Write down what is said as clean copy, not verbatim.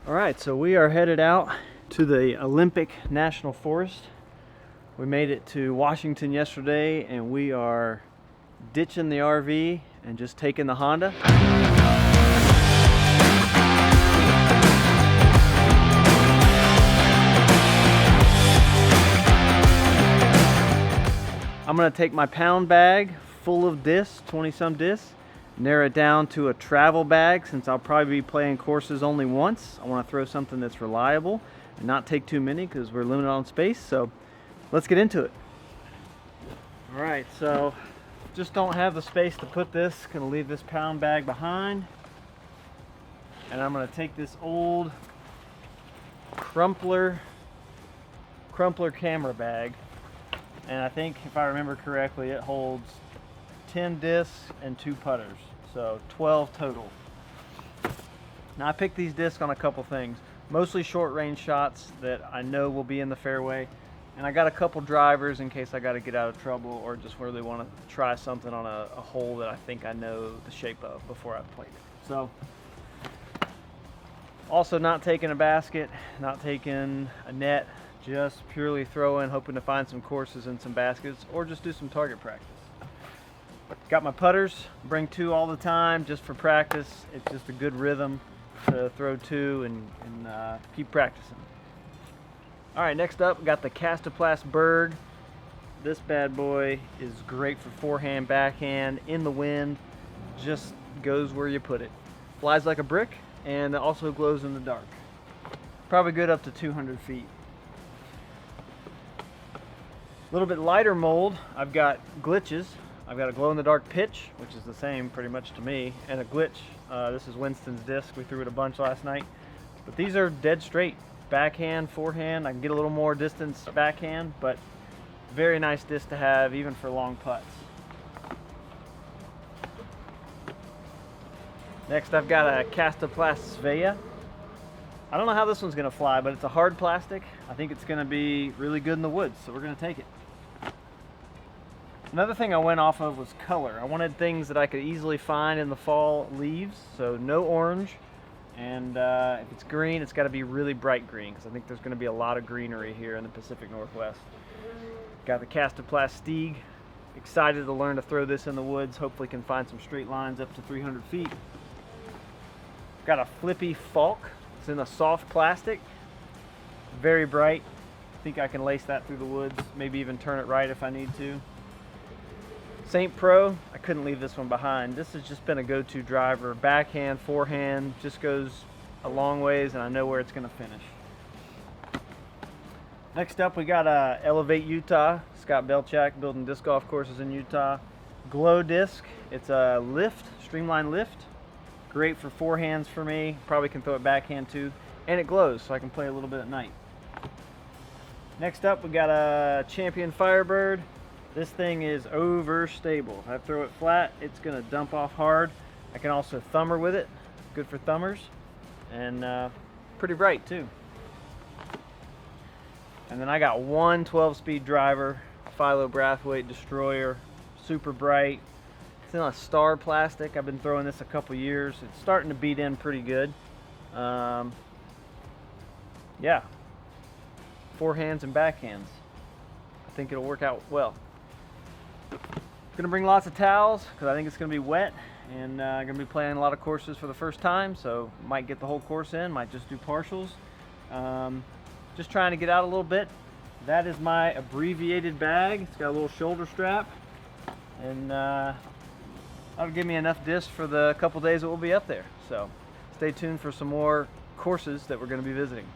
All right, so we are headed out to the Olympic National Forest. We made it to Washington yesterday, and we are ditching the RV and just taking the Honda. I'm gonna take my pound bag full of discs, 20 some discs, narrow it down to a travel bag since I'll probably be playing courses only once. I want to throw something that's reliable and not take too many because we're limited on space. So let's get into it. All right, so just don't have the space to put this. Gonna leave this pound bag behind, and I'm gonna take this old crumpler camera bag, and I think if I remember correctly it holds 10 discs and 2 putters, so 12 total. Now I picked these discs on a couple things, mostly short range shots that I know will be in the fairway, and I got a couple drivers in case I got to get out of trouble or just really want to try something on a hole that I think I know the shape of before I've played it. So also not taking a basket, not taking a net, just purely throwing, hoping to find some courses and some baskets or just do some target practice. Got my putters, bring 2 all the time just for practice. It's just a good rhythm to throw 2 and keep practicing. All right, next up we got the Castoplast Berg. This bad boy is great for forehand, backhand, in the wind, just goes where you put it. Flies like a brick and also glows in the dark. Probably good up to 200 feet. A little bit lighter mold, I've got glitches. I've got a glow-in-the-dark pitch, which is the same pretty much to me, and a glitch. This is Winston's disc. We threw it a bunch last night. But these are dead straight. Backhand, forehand. I can get a little more distance backhand, but very nice disc to have even for long putts. Next I've got a Castoplast Svea. I don't know how this one's going to fly, but it's a hard plastic. I think it's going to be really good in the woods, so we're going to take it. Another thing I went off of was color. I wanted things that I could easily find in the fall leaves, so no orange, and if it's green, it's got to be really bright green, because I think there's going to be a lot of greenery here in the Pacific Northwest. Got the Castoplast Stieg. Excited to learn to throw this in the woods. Hopefully can find some straight lines up to 300 feet. Got a Flippy Falk. It's in a soft plastic, very bright. I think I can lace that through the woods, maybe even turn it right if I need to. St. Pro, I couldn't leave this one behind. This has just been a go-to driver. Backhand, forehand, just goes a long ways, and I know where it's going to finish. Next up, we got Elevate Utah. Scott Belchak building disc golf courses in Utah. Glow disc. It's a lift, streamline lift. Great for forehands for me. Probably can throw it backhand too. And it glows, so I can play a little bit at night. Next up, we got a Champion Firebird. This thing is overstable. If I throw it flat, it's gonna dump off hard. I can also thumber with it. Good for thumbers. And pretty bright too. And then I got one 12-speed driver, Philo Brathwaite Destroyer, super bright. It's in a star plastic. I've been throwing this a couple years. It's starting to beat in pretty good. Yeah, forehands and backhands. I think it'll work out well. Gonna bring lots of towels because I think it's gonna be wet, and gonna be playing a lot of courses for the first time, so might get the whole course in, might just do partials. Just trying to get out a little bit. That is my abbreviated bag. It's got a little shoulder strap, and that'll give me enough discs for the couple days that we'll be up there. So stay tuned for some more courses that we're going to be visiting.